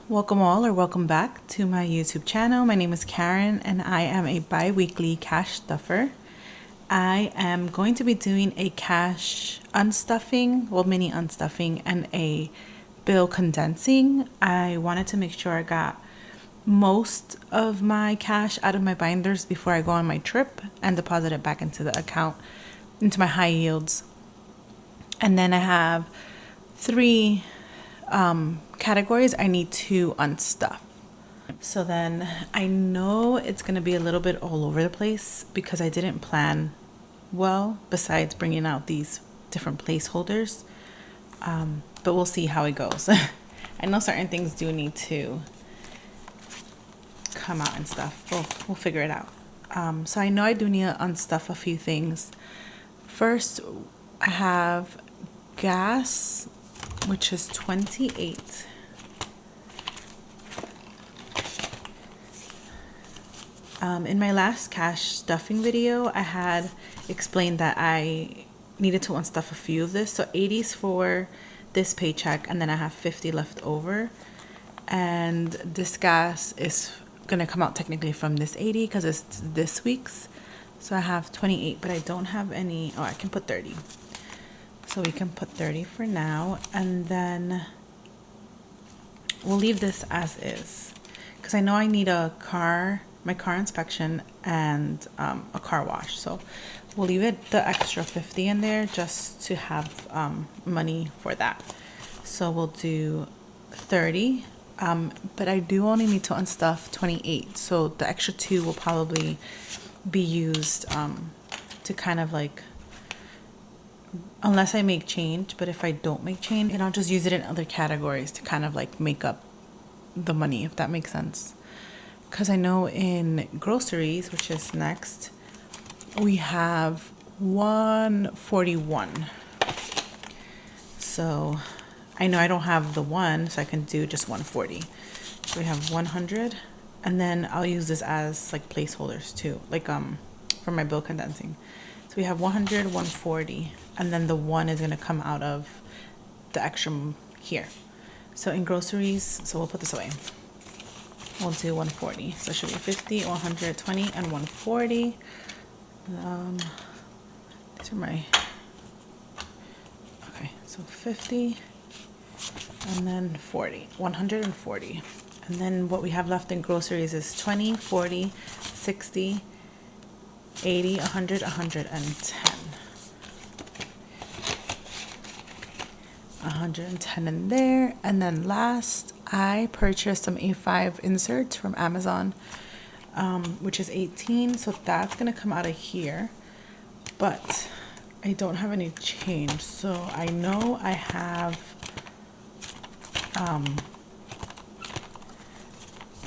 Welcome all, or welcome back to my YouTube channel. My name is Karen and I am a bi-weekly cash stuffer. I am going to be doing a cash unstuffing, well, mini unstuffing, and a bill condensing. I wanted to make sure I got most of my cash out of my binders before I go on my trip and deposit it back into the account, into my high yields. And then I have three categories I need to unstuff. So then I know it's going to be a little bit all over the place because I didn't plan well, besides bringing out these different placeholders. But we'll see how it goes. I know certain things do need to come out and stuff. We'll figure it out. So I know I do need to unstuff a few things. First, I have gas, which is 28. In my last cash stuffing video, I had explained that I needed to unstuff a few of this. So 80s for this paycheck, and then I have 50 left over. And this gas is going to come out technically from this 80 because it's this week's. So I have 28, but I don't have any. Oh, I can put 30. So we can put 30 for now, and then we'll leave this as is because I know I need my car inspection and a car wash. So we'll leave it the extra 50 in there just to have money for that. So we'll do 30, but I do only need to unstuff 28. So the extra 2 will probably be used to kind of like, unless I make change, but if I don't make change, and I'll just use it in other categories to kind of like make up the money, if that makes sense. Because I know in groceries, which is next, we have 141. So I know I don't have the one, so I can do just 140. So we have 100, and then I'll use this as like placeholders too, like for my bill condensing. So we have 100, 140, and then the 1 is going to come out of the extra here. So in groceries, so we'll put this away. We'll do 140. So it should be 50, 120, and 140. These are my, okay, so 50, and then 40, 140. And then what we have left in groceries is 20, 40, 60, 80, 100, 110. 110 in there. And then last, I purchased some A5 inserts from Amazon, which is 18. So that's going to come out of here. But I don't have any change. So I know I have, I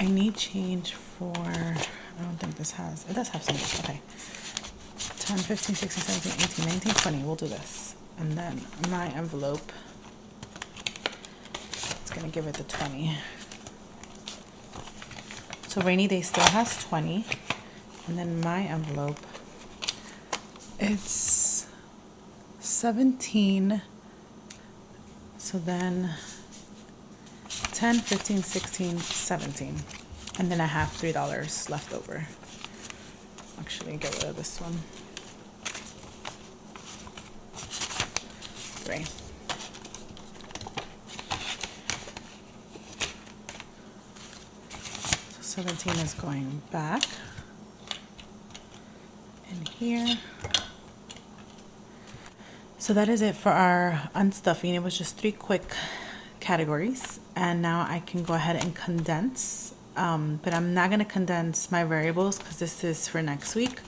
need change for, I don't think this has, it does have some, okay. 10, 15, 16, 17, 18, 19, 20. We'll do this. And then my envelope, it's going to give it the 20. So rainy day still has 20. And then my envelope, it's 17. So then 10, 15, 16, 17. And then I have $3 left over. Actually, get rid of this one. 3. So 17 is going back in here. So that is it for our unstuffing. It was just 3 quick categories, and now I can go ahead and condense. But I'm not going to condense my variables because this is for next week.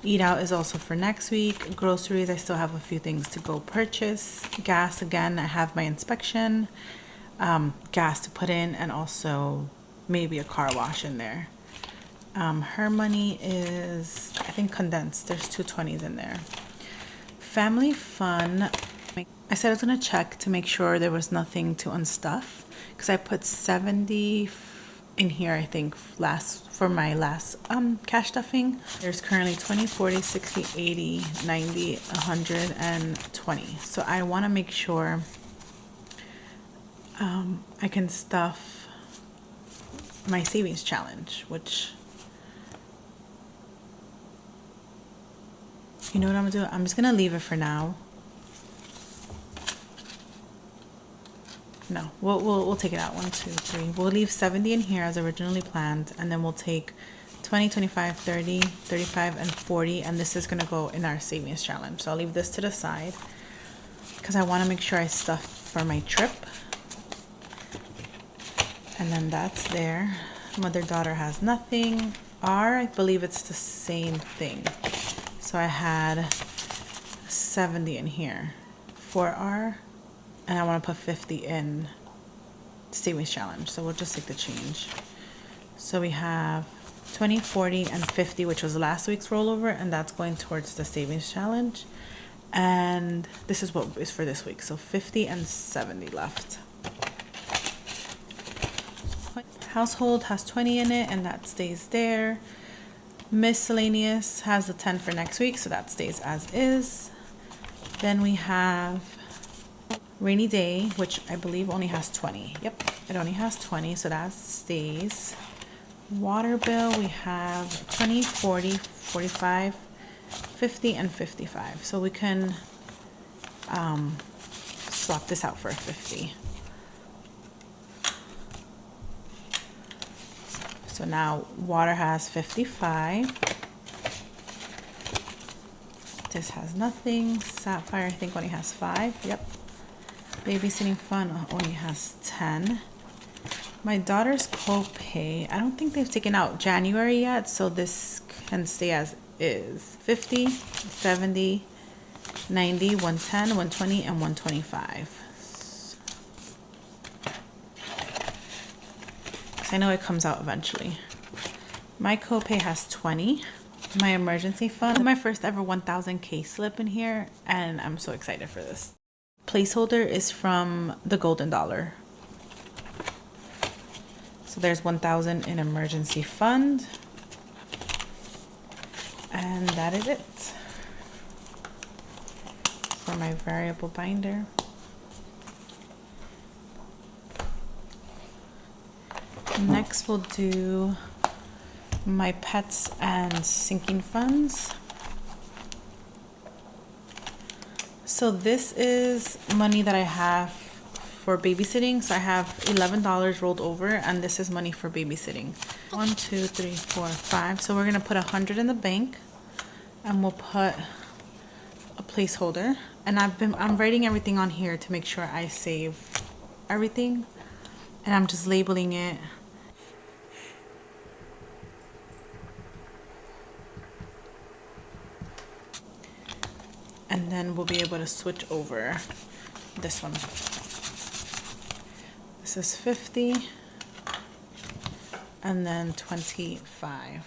Eat out is also for next week. Groceries, I still have a few things to go purchase. Gas, again, I have my inspection, gas to put in, and also maybe a car wash in there. Her money is, I think, condensed. There's 2 20s in there. Family fun, I said I was going to check to make sure there was nothing to unstuff because I put 70 in here, I think, for my last cash stuffing. There's currently 20, 40, 60, 80, 90, 120. So I want to make sure I can stuff my savings challenge, which, you know what I'm gonna do? I'm just gonna leave it for now. No, we'll take it out. 1, 2, 3. We'll leave 70 in here as originally planned, and then we'll take 20, 25, 30, 35, and 40, and this is gonna go in our savings challenge. So I'll leave this to the side because I want to make sure I stuff for my trip. And then that's there. Mother-daughter has nothing. R, I believe it's the same thing. So I had 70 in here for R, and I want to put 50 in savings challenge. So we'll just take the change. So we have 20, 40, and 50, which was last week's rollover, and that's going towards the savings challenge. And this is what is for this week. So 50 and 70 left. Household has 20 in it, and that stays there. Miscellaneous has the 10 for next week, so that stays as is. Then we have rainy day, which I believe only has 20. Yep, it only has 20, so that stays. Water bill, we have 20, 40, 45, 50, and 55. So we can swap this out for a 50. So now water has 55. This has nothing. Sapphire, I think, only has 5. Yep. Babysitting fund only has 10. My daughter's copay, I don't think they've taken out January yet, so this can stay as is. 50, 70, 90, 110, 120, and 125. I know it comes out eventually. My copay has 20. My emergency fund, my first ever 1,000K slip in here, and I'm so excited for this. Placeholder is from the golden dollar. So there's 1,000 in emergency fund. And that is it for my variable binder. Next we'll do my pets and sinking funds. So this is money that I have for babysitting. So I have $11 rolled over, and this is money for babysitting. 1, 2, 3, 4, 5. So we're gonna put 100 in the bank, and we'll put a placeholder. And I'm writing everything on here to make sure I save everything, and I'm just labeling it. And then we'll be able to switch over this one. This is 50, and then 25.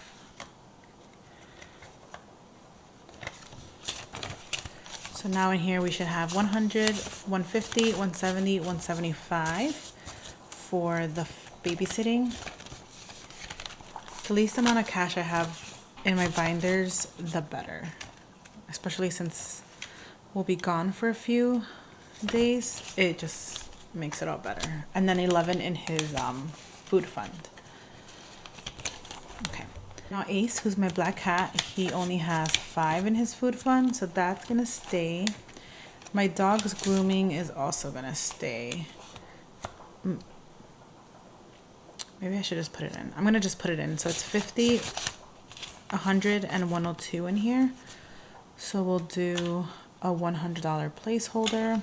So now in here we should have 100, 150, 170, 175 for the babysitting. The least amount of cash I have in my binders, the better. Especially since we'll be gone for a few days, it just makes it all better. And then 11 in his food fund. Okay. Now Ace, who's my black cat, he only has 5 in his food fund, so that's gonna stay. My dog's grooming is also gonna stay. Maybe I should just put it in. I'm gonna just put it in. So it's 50, 100, and 102 in here. So we'll do a $100 placeholder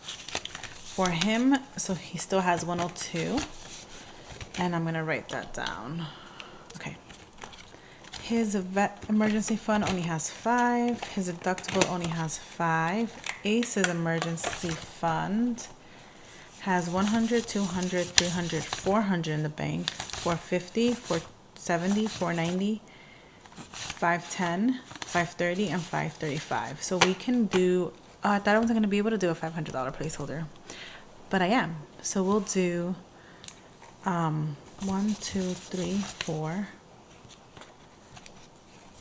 for him. So he still has 102, and I'm gonna write that down. Okay. His vet emergency fund only has 5. His deductible only has 5. Ace's emergency fund has 100, 200, 300, 400 in the bank, 450, 470, 490, 510, 530, and 535. So we can do, I thought I wasn't going to be able to do a $500 placeholder, but I am. So we'll do 1, 2, 3, 4.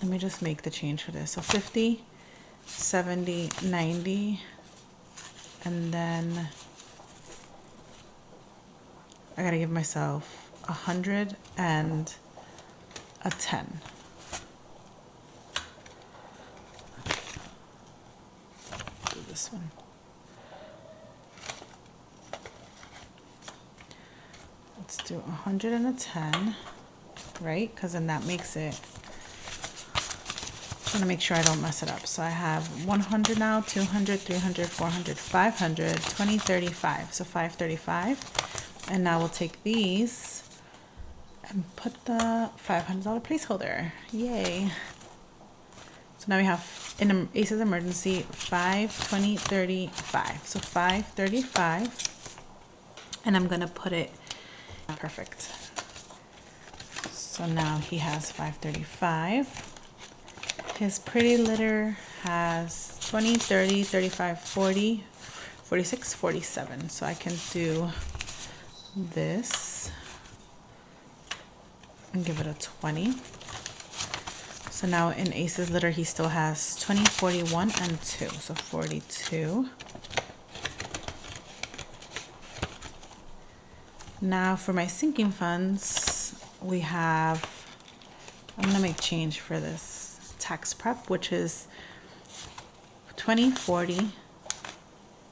Let me just make the change for this. So 50, 70, 90, and then I gotta give myself 100 and a 10. Do this one. Let's do 100 and a 10, right? Because then that makes it, I'm gonna make sure I don't mess it up. So I have 100 now, 200, 300, 400, 500, 20, 35. So 535. And now we'll take these and put the $500 placeholder. Yay. So now we have in ACE's emergency 5, 20, 35. So 535. And I'm gonna put it perfect. So now he has 535. His pretty litter has 20, 30, 35, 40, 46, 47. So I can do this and give it a 20. So now in ACE's litter, he still has 20, 41, and 2. So 42. Now for my sinking funds, we have, I'm gonna make change for this tax prep, which is 20, 40,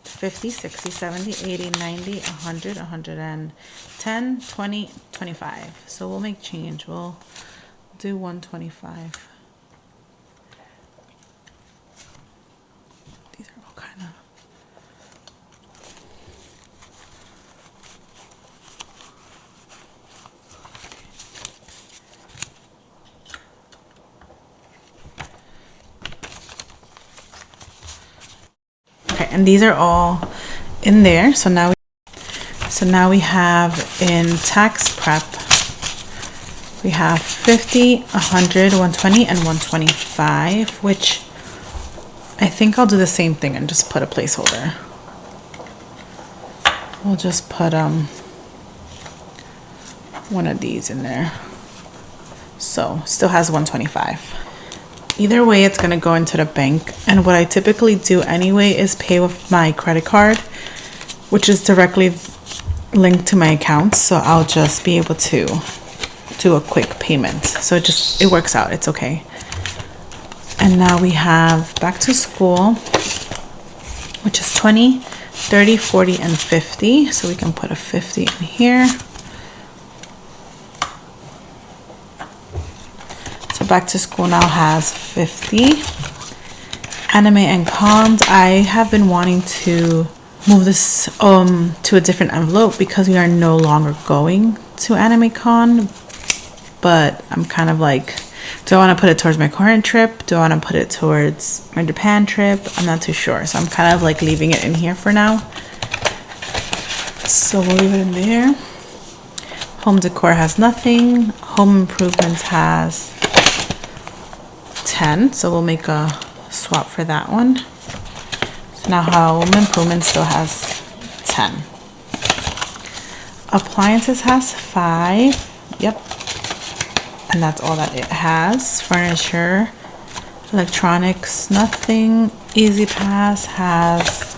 50, 60, 70, 80, 90, 100, 110, 20, 25. So we'll make change. We'll do 125. These are all kind of, okay, and these are all in there. So now we have in tax prep, we have 50, 100, 120, and 125, which I think I'll do the same thing and just put a placeholder. We'll just put one of these in there. So still has 125. Either way, it's gonna go into the bank. And what I typically do anyway is pay with my credit card, which is directly linked to my accounts. So I'll just be able to do a quick payment. So it works out, it's okay. And now we have back to school, which is 20, 30, 40, and 50. So we can put a 50 in here. So back to school now has 50. Anime and cons, I have been wanting to move this to a different envelope because we are no longer going to Anime Con. But I'm kind of like, do I want to put it towards my current trip? Do I want to put it towards my Japan trip? I'm not too sure. So I'm kind of like leaving it in here for now. So we'll leave it in there. Home decor has nothing. Home improvements has 10. So we'll make a swap for that one. So now home improvement still has 10. Appliances has 5. Yep. And that's all that it has. Furniture, electronics, nothing. Easy Pass has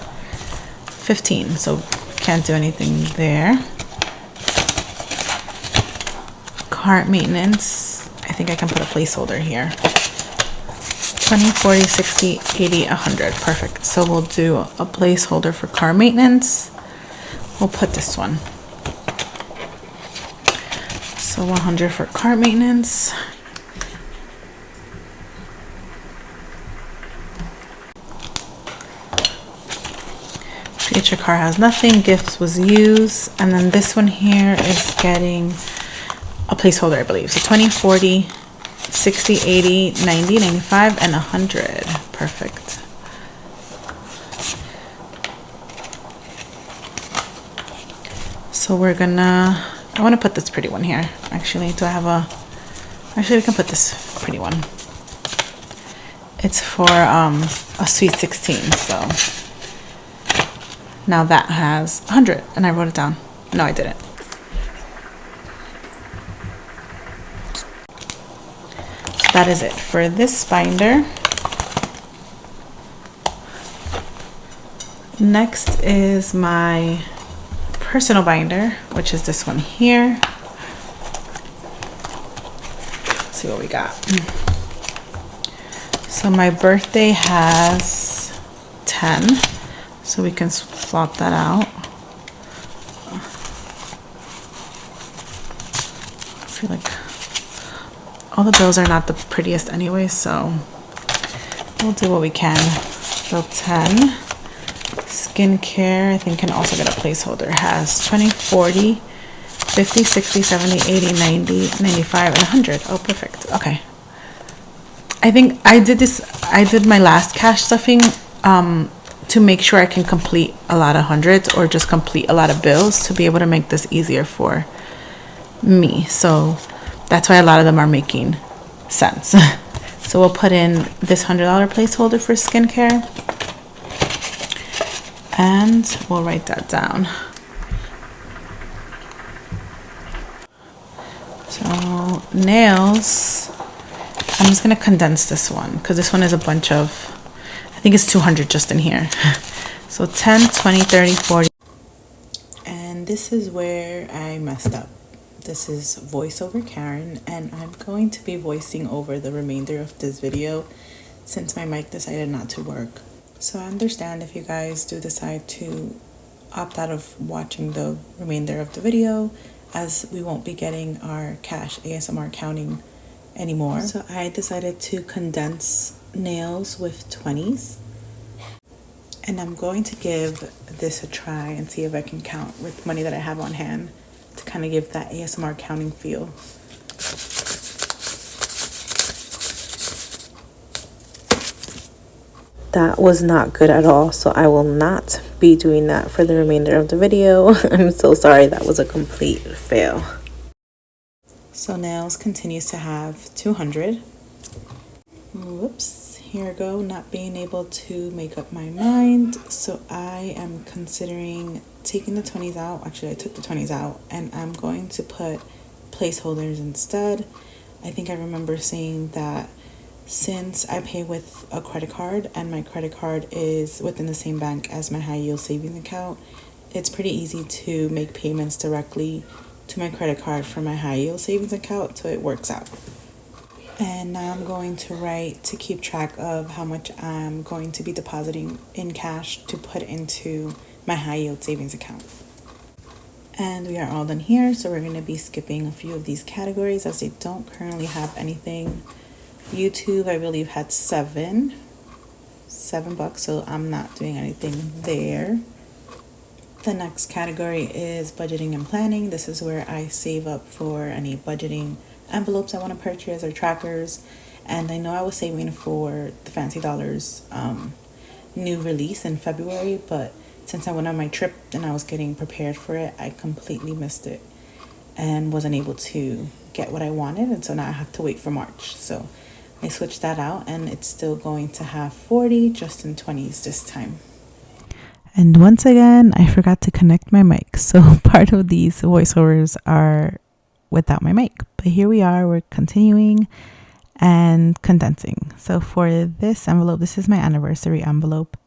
15, so can't do anything there. Cart maintenance, I think I can put a placeholder here. 20, 40, 60, 80, 100. Perfect. So we'll do a placeholder for car maintenance. We'll put this one. So 100 for car maintenance. Future car has nothing. Gifts was used. And then this one here is getting a placeholder, I believe. So 20, 40, 60, 80, 90, 95, and 100. Perfect. So we're gonna, I want to put this pretty one here. Actually, do I have a, actually we can put this pretty one. It's for a sweet 16, so now that has 100, and I wrote it down. No, I didn't. So that is it for this binder. Next is my personal binder, which is this one here. see what we got. So my birthday has 10, so we can swap that out. I feel like all the bills are not the prettiest anyway, so we'll do what we can. So 10. Skincare, I think, can also get a placeholder. Has 20, 40, 50, 60, 70, 80, 90, 95, and 100. Oh, perfect. Okay. I think I did my last cash stuffing to make sure I can complete a lot of hundreds or just complete a lot of bills to be able to make this easier for me. So that's why a lot of them are making sense. So we'll put in this $100 placeholder for skincare. And we'll write that down. So nails, I'm just gonna condense this one because this one is a bunch of, I think it's 200 just in here. So 10, 20, 30, 40. And this is where I messed up. This is voiceover Karen, and I'm going to be voicing over the remainder of this video since my mic decided not to work. So I understand if you guys do decide to opt out of watching the remainder of the video, as we won't be getting our cash ASMR counting anymore. So I decided to condense nails with 20s. And I'm going to give this a try and see if I can count with money that I have on hand to kind of give that ASMR counting feel. That was not good at all, so I will not be doing that for the remainder of the video. I'm so sorry, that was a complete fail. So nails continues to have 200. Whoops, here I go, not being able to make up my mind. So I am considering taking the 20s out. Actually, I took the 20s out, and I'm going to put placeholders instead. I think I remember saying that since I pay with a credit card and my credit card is within the same bank as my high yield savings account, it's pretty easy to make payments directly to my credit card from my high yield savings account, so it works out. And now I'm going to write to keep track of how much I'm going to be depositing in cash to put into my high yield savings account. And we are all done here, so we're going to be skipping a few of these categories as they don't currently have anything. YouTube, I believe, had $7, so I'm not doing anything there. The next category is budgeting and planning. This is where I save up for any budgeting envelopes I want to purchase or trackers. And I know I was saving for the Fancy Dollars new release in February, but since I went on my trip and I was getting prepared for it, I completely missed it and wasn't able to get what I wanted, and so now I have to wait for March. So I switched that out, and it's still going to have 40, just in 20s this time. And once again, I forgot to connect my mic, so part of these voiceovers are without my mic. But here we are, we're continuing and condensing. So for this envelope, this is my anniversary envelope,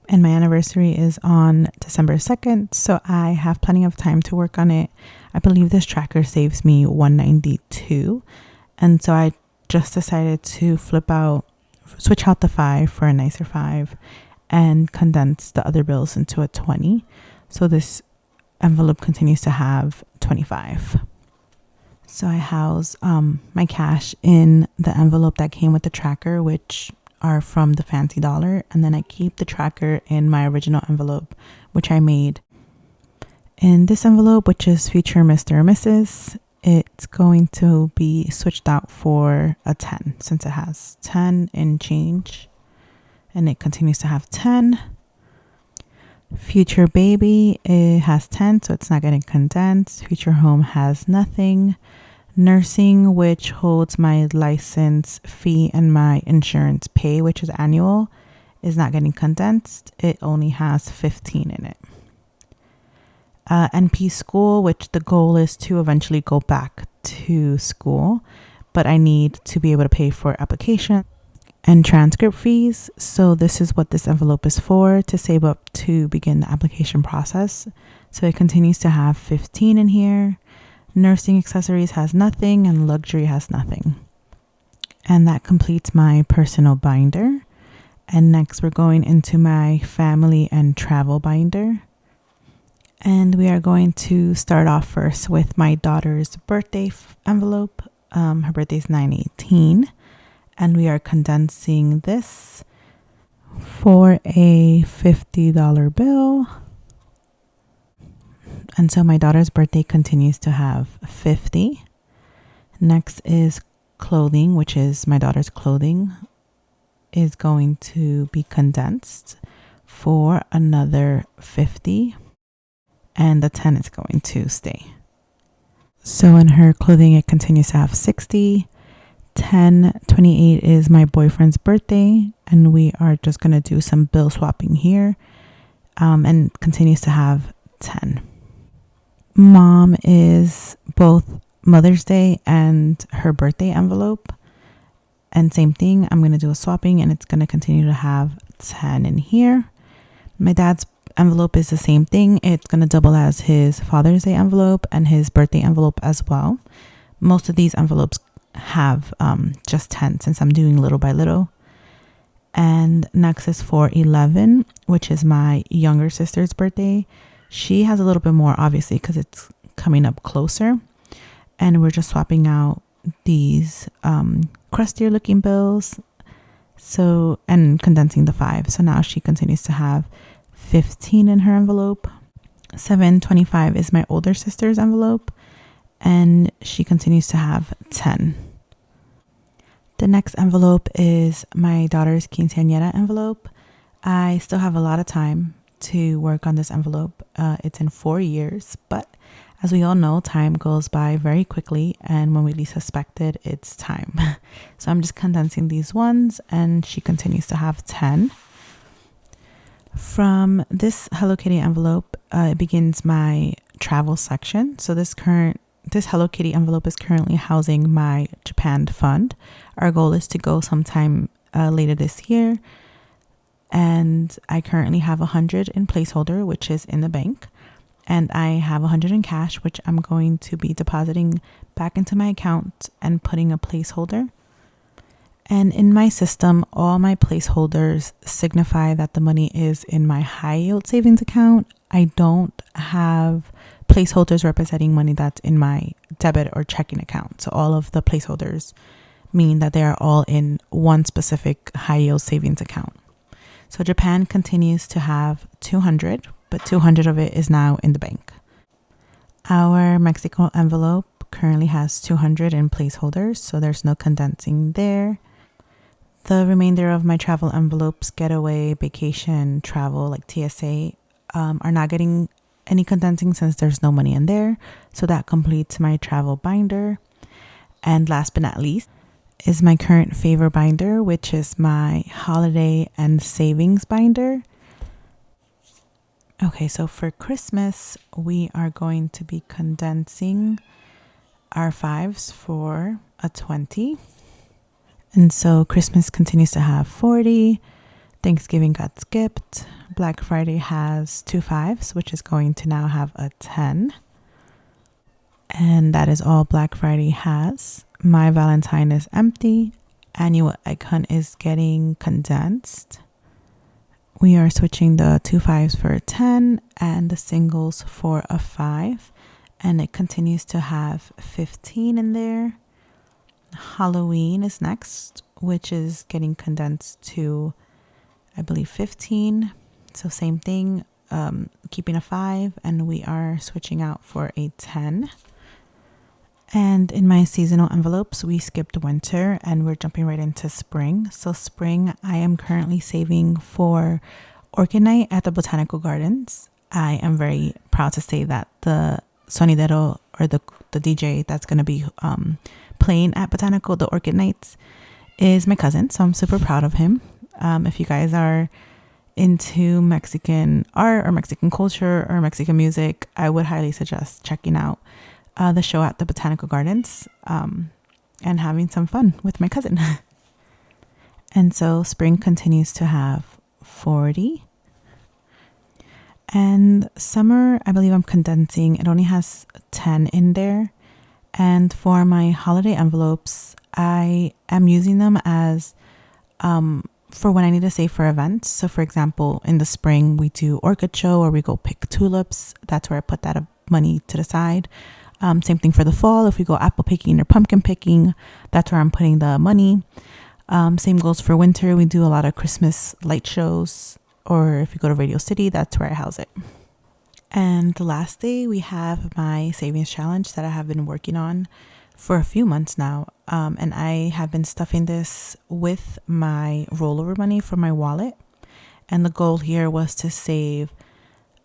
and my anniversary is on December 2nd, so I have plenty of time to work on it. I believe this tracker saves me $192, and so I just decided to switch out the 5 for a nicer 5 and condense the other bills into a 20. So this envelope continues to have 25. So I house my cash in the envelope that came with the tracker, which are from the Fancy Dollar, and then I keep the tracker in my original envelope, which I made. In this envelope, which is future Mr. or Mrs., it's going to be switched out for a 10 since it has 10 in change, and it continues to have 10. Future baby, it has 10, so it's not getting condensed. Future home has nothing. Nursing, which holds my license fee and my insurance pay, which is annual, is not getting condensed. It only has 15 in it. NP school, which the goal is to eventually go back to school, but I need to be able to pay for application and transcript fees. So this is what this envelope is for, to save up to begin the application process. So it continues to have 15 in here. Nursing accessories has nothing, and luxury has nothing. And that completes my personal binder. And next we're going into my family and travel binder. And we are going to start off first with my daughter's birthday envelope. Her birthday is 9/18, and we are condensing this for a $50 bill. And so my daughter's birthday continues to have 50. Next is clothing, which is my daughter's clothing, is going to be condensed for another 50. And the 10 is going to stay. So in her clothing, it continues to have 60. 10/28 is my boyfriend's birthday, and we are just going to do some bill swapping here, and continues to have 10. Mom is both Mother's Day and her birthday envelope, and same thing, I'm going to do a swapping, and it's going to continue to have 10 in here. My dad's envelope is the same thing. It's going to double as his Father's Day envelope and his birthday envelope as well. Most of these envelopes have just 10 since I'm doing little by little. And next is for 11, which is my younger sister's birthday. She has a little bit more, obviously, because it's coming up closer. And we're just swapping out these crustier looking bills. So, and condensing the 5. So now she continues to have 15 in her envelope. 7/25 is my older sister's envelope, and she continues to have 10. The next envelope is my daughter's quinceañera envelope. I still have a lot of time to work on this envelope. It's in 4 years, but as we all know, time goes by very quickly, and when we least suspect it, it's time. So I'm just condensing these ones, and she continues to have 10. From this Hello Kitty envelope, it begins my travel section. So this Hello Kitty envelope is currently housing my Japan fund. Our goal is to go sometime later this year. And I currently have 100 in placeholder, which is in the bank. And I have 100 in cash, which I'm going to be depositing back into my account and putting a placeholder. And in my system, all my placeholders signify that the money is in my high yield savings account. I don't have placeholders representing money that's in my debit or checking account. So all of the placeholders mean that they are all in one specific high yield savings account. So Japan continues to have 200, but 200 of it is now in the bank. Our Mexico envelope currently has 200 in placeholders, so there's no condensing there. The remainder of my travel envelopes, getaway, vacation, travel, like TSA, are not getting any condensing since there's no money in there. So that completes my travel binder. And last but not least is my current favor binder, which is my holiday and savings binder. Okay, so for Christmas, we are going to be condensing our 5s for a 20. And so Christmas continues to have 40. Thanksgiving got skipped. Black Friday has 2 5s, which is going to now have a 10. And that is all Black Friday has. My Valentine is empty. Annual egg hunt is getting condensed. We are switching the 2 5s for a 10 and the singles for a 5. And it continues to have 15 in there. Halloween is next, which is getting condensed to, I believe, 15. So same thing, keeping a 5, and we are switching out for a 10. And in my seasonal envelopes, we skipped winter and we're jumping right into spring. So spring, I am currently saving for Orchid Night at the Botanical Gardens. I am very proud to say that the sonidero, or the DJ that's going to be playing at Botanical, the Orchid Nights, is my cousin. So I'm super proud of him. If you guys are into Mexican art or Mexican culture or Mexican music, I would highly suggest checking out the show at the Botanical Gardens and having some fun with my cousin. And so spring continues to have 40. And summer, I believe I'm condensing. It only has 10 in there. And for my holiday envelopes, I am using them as for when I need to save for events. So for example, in the spring, we do orchid show or we go pick tulips. That's where I put that money to the side. Same thing for the fall. If we go apple picking or pumpkin picking, that's where I'm putting the money. Same goes for winter. We do a lot of Christmas light shows, or if you go to Radio City, that's where I house it. And lastly, we have my savings challenge that I have been working on for a few months now. And I have been stuffing this with my rollover money from my wallet. And the goal here was to save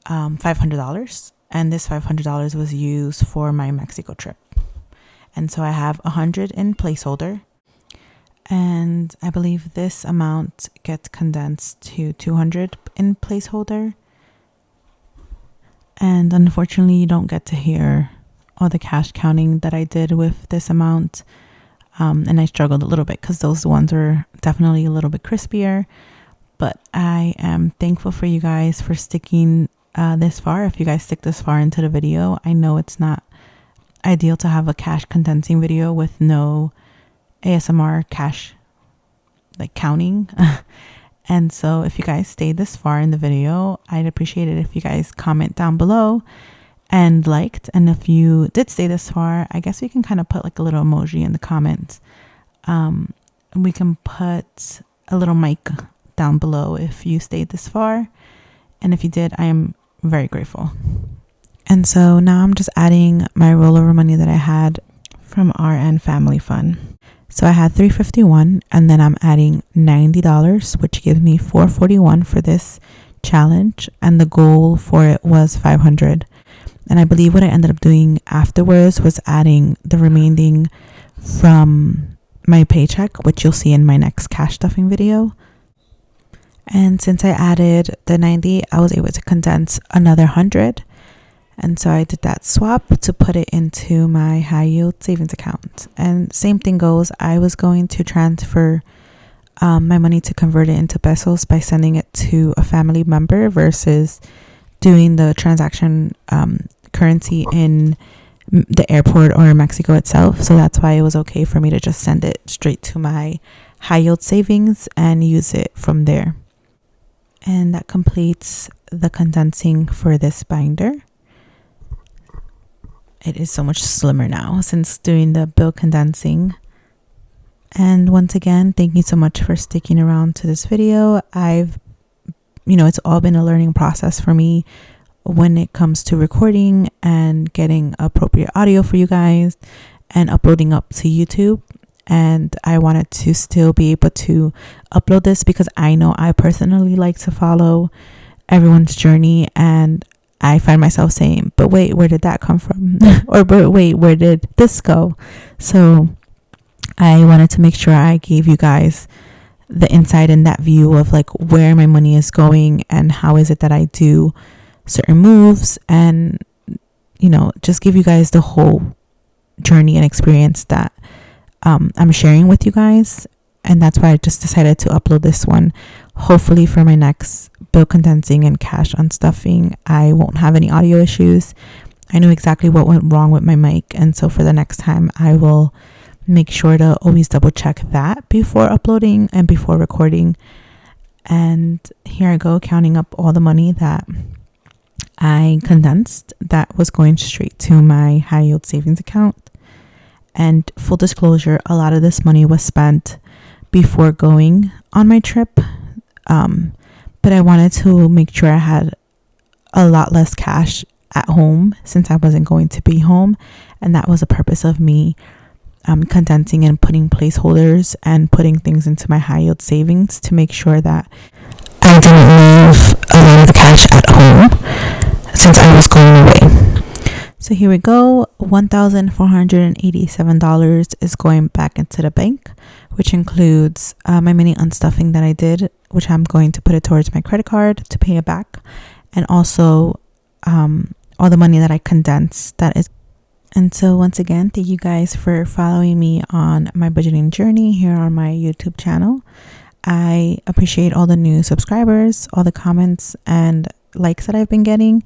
$500. And this $500 was used for my Mexico trip. And so I have 100 in placeholder. And I believe this amount gets condensed to 200 in placeholder. And unfortunately, you don't get to hear all the cash counting that I did with this amount. And I struggled a little bit because those ones were definitely a little bit crispier. But I am thankful for you guys for sticking this far. If you guys stick this far into the video, I know it's not ideal to have a cash condensing video with no ASMR cash like counting. And so if you guys stayed this far in the video, I'd appreciate it if you guys comment down below and liked. And if you did stay this far, I guess we can kind of put like a little emoji in the comments. We can put a little mic down below if you stayed this far. And if you did, I am very grateful. And so now I'm just adding my rollover money that I had from RN Family Fun. So I had $351, and then I'm adding $90, which gives me $441 for this challenge. And the goal for it was $500. And I believe what I ended up doing afterwards was adding the remaining from my paycheck, which you'll see in my next cash stuffing video. And since I added the 90, I was able to condense another 100. And so I did that swap to put it into my high yield savings account. And same thing goes, I was going to transfer my money to convert it into pesos by sending it to a family member versus doing the transaction currency in the airport or in Mexico itself. So that's why it was okay for me to just send it straight to my high yield savings and use it from there. And that completes the condensing for this binder. It is so much slimmer now since doing the bill condensing. And once again, thank you so much for sticking around to this video. It's all been a learning process for me when it comes to recording and getting appropriate audio for you guys and uploading up to YouTube. And I wanted to still be able to upload this because I know I personally like to follow everyone's journey, and I find myself saying, but wait, where did that come from? Or but wait, where did this go? So I wanted to make sure I gave you guys the insight and that view of like where my money is going and how is it that I do certain moves, and just give you guys the whole journey and experience that I'm sharing with you guys. And that's why I just decided to upload this one. Hopefully for my next bill condensing and cash unstuffing, I won't have any audio issues. I know exactly what went wrong with my mic, and so for the next time I will make sure to always double check that before uploading and before recording. And here I go, counting up all the money that I condensed that was going straight to my high yield savings account. And full disclosure, a lot of this money was spent before going on my trip. But I wanted to make sure I had a lot less cash at home since I wasn't going to be home. And that was the purpose of me condensing and putting placeholders and putting things into my high yield savings to make sure that I didn't leave a lot of the cash at home since I was going away. So here we go. $1,487 is going back into the bank, which includes my mini unstuffing that I did, which I'm going to put it towards my credit card to pay it back, and also all the money that I condensed that is. And so once again, thank you guys for following me on my budgeting journey here on my YouTube channel. I appreciate all the new subscribers, all the comments and likes that I've been getting.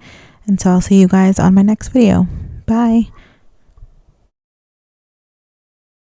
And so I'll see you guys on my next video. Bye.